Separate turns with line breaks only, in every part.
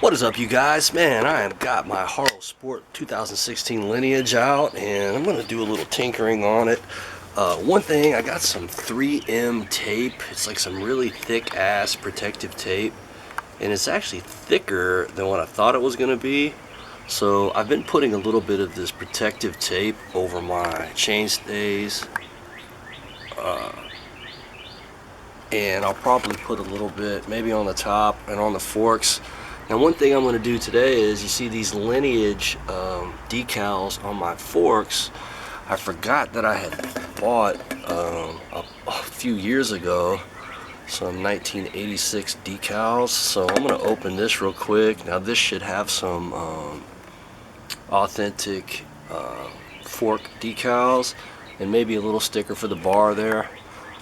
What is up, you guys? Man, I have got my Haro Sport 2016 Lineage out, and I'm going to do a little tinkering on it. One thing, I got some 3M tape. It's like some really thick ass protective tape, and it's actually thicker than what I thought it was going to be. So I've been putting a little bit of this protective tape over my chainstays, and I'll probably put a little bit maybe on the top and on the forks. Now, one thing I'm going to do today is, you see these Lineage decals on my forks. I forgot that I had bought a few years ago some 1986 decals, so I'm going to open this real quick. Now, this should have some authentic fork decals and maybe a little sticker for the bar there.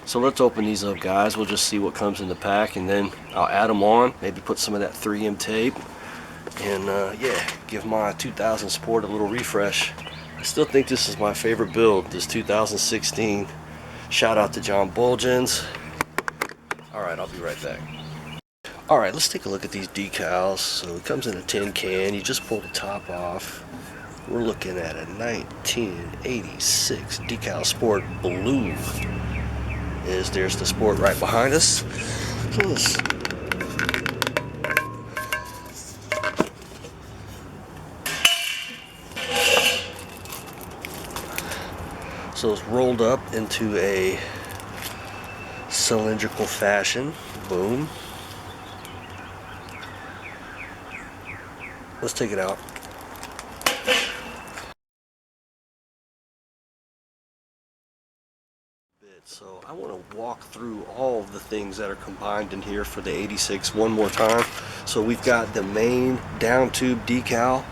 So let's open these up, guys. We'll just see what comes in the pack, and then I'll add them on, maybe put some of that 3M tape, and yeah, give my 2000 Sport a little refresh. I still think this is my favorite build, this 2016. Shout out to John Bulgens. Alright, I'll be right back. Alright, let's take a look at these decals. So it comes in a tin can. You just pull the top off. We're looking at a 1986 Decal Sport Blue. There's the Sport right behind us. So it's rolled up into a cylindrical fashion. Boom. Let's take it out. So I want to walk through all of the things that are combined in here for the 86 one more time. So we've got the main down tube decal,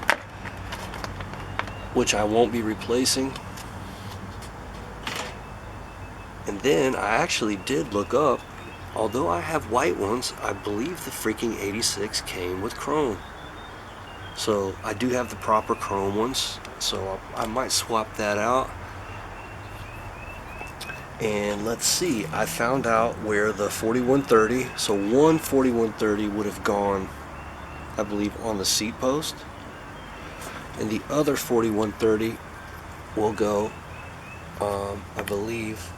which I won't be replacing. And then I actually did look up, although I have white ones, I believe the freaking 86 came with chrome. So I do have the proper chrome ones, so I might swap that out. And let's see, I found out where the 4130, so one 4130 would have gone, I believe, on the seat post, and the other 4130 will go, I believe,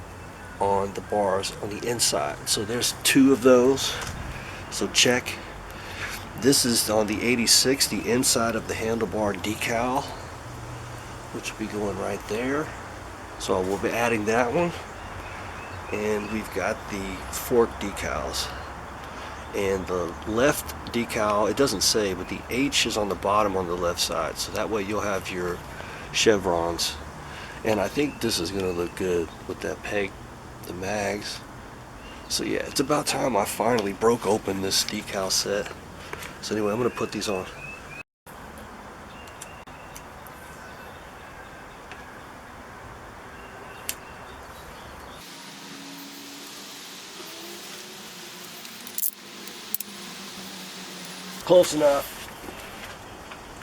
on the bars on the inside. So there's two of those, so check. This is on the 86, the inside of the handlebar decal, which will be going right there. So we'll be adding that one. And we've got the fork decals, and the left decal, it doesn't say, but the H is on the bottom on the left side, so that way you'll have your chevrons. And I think this is going to look good with that peg, the mags. So yeah, it's about time I finally broke open this decal set. So anyway, I'm going to put these on. Close enough.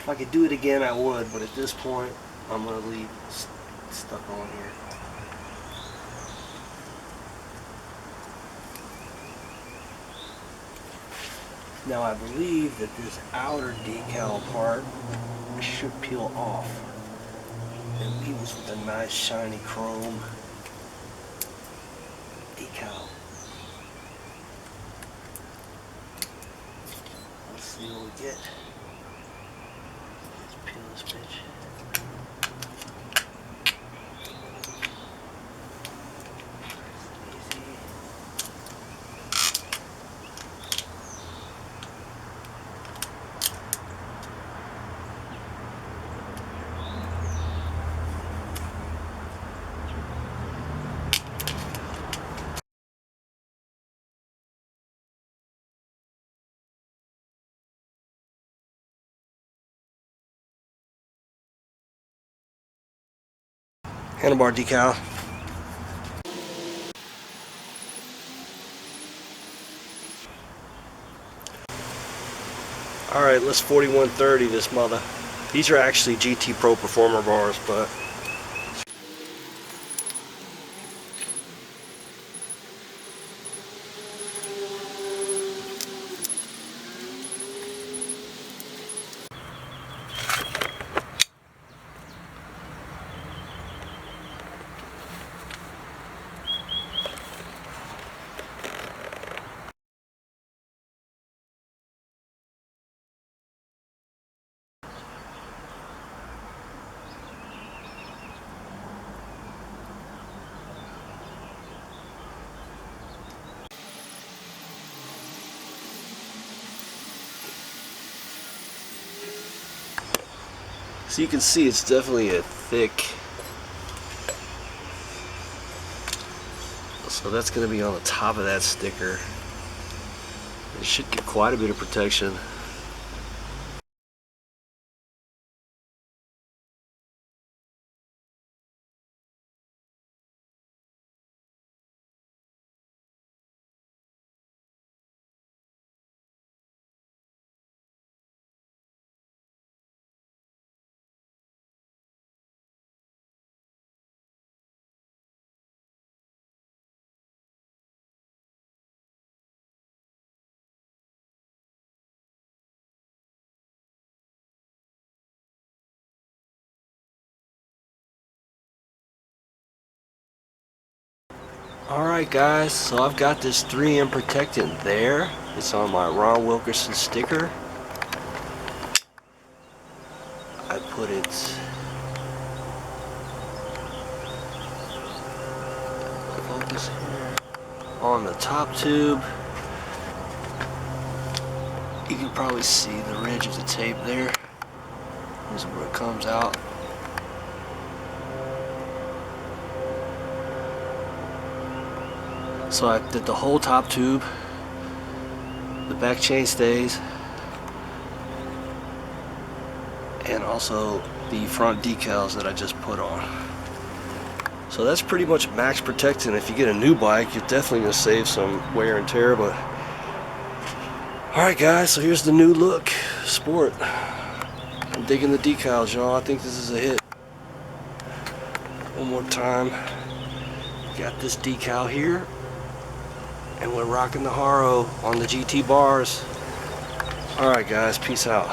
If I could do it again, I would, but at this point, I'm going to leave it stuck on here. Now I believe that this outer decal part should peel off and leave us with a nice shiny chrome decal. Let's see what we get. Let's peel this bitch. Handlebar decal. Alright, let's 4130 this mother. These are actually GT Pro Performer bars, but So you can see it's definitely a thick. So that's going to be on the top of that sticker. It should give quite a bit of protection. Alright guys, so I've got this 3M protectant there. It's on my Ron Wilkerson sticker. I put it focus here on the top tube. You can probably see the ridge of the tape there. This is where it comes out. So I did the whole top tube, the back chain stays, and also the front decals that I just put on. So that's pretty much max protecting. If you get a new bike, you're definitely going to save some wear and tear. But alright guys, so here's the new look Sport. I'm digging the decals, y'all. I think this is a hit. One more time. Got this decal here. And we're rocking the Haro on the GT bars. Alright guys, peace out.